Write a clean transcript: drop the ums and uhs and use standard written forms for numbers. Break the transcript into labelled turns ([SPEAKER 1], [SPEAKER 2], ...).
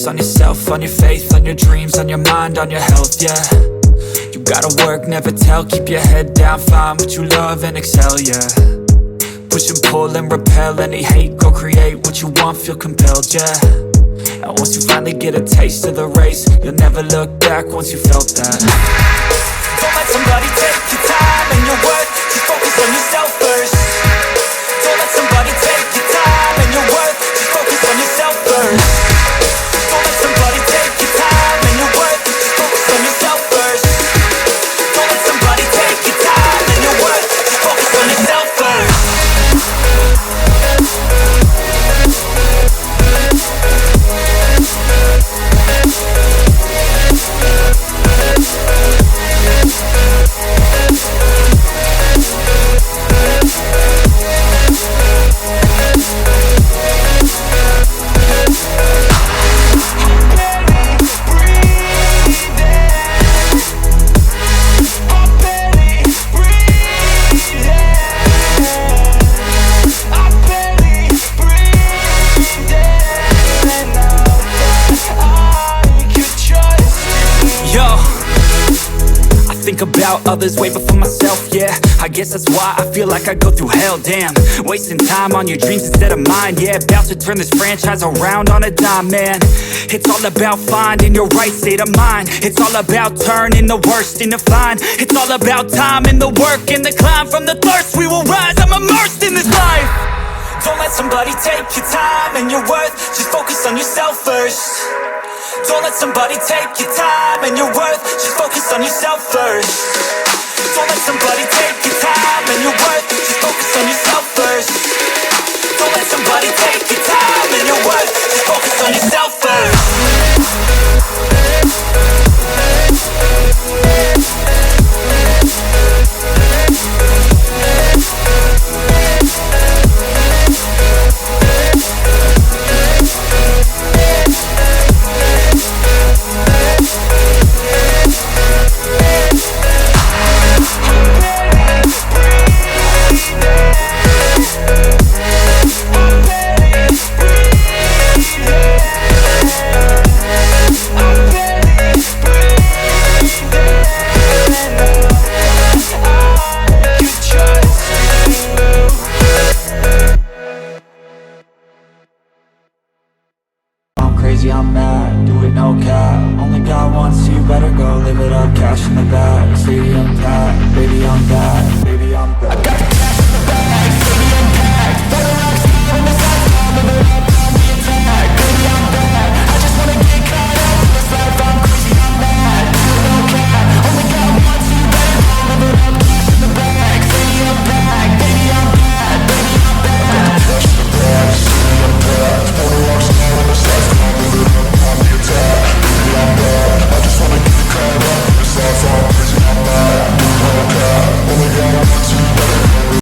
[SPEAKER 1] focus on yourself, on your faith, on your dreams, on your mind, on your health, yeah. You gotta work, never tell, keep your head down, find what you love and excel, yeah. Push and pull and repel any hate, go create what you want, feel compelled, yeah. And once you finally get a taste of the race, you'll never look back once you felt that. Don't let somebody take your time and your worth, just focus on yourself first. Don't let somebody take your time and your worth, just focus on yourself first. Don't let somebody take your time and your worth, just focus on yourself first. Don't let somebody take your time and your worth, just focus on yourself first. About others way before myself, yeah. I guess that's why I feel like I go through hell, damn. Wasting time on your dreams instead of mine, yeah. About to turn this franchise around on a dime, man. It's all about finding your right state of mind. It's all about turning the worst into fine. It's all about time and the work and the climb. From the thirst we will rise, I'm immersed in this life. Don't let somebody take your time and your worth, just focus on yourself first. Don't let somebody take your time and your worth, just focus on yourself first. Don't let somebody take your time and your worth, just focus on yourself first. Don't let somebody take your time and your worth, just focus on yourself first.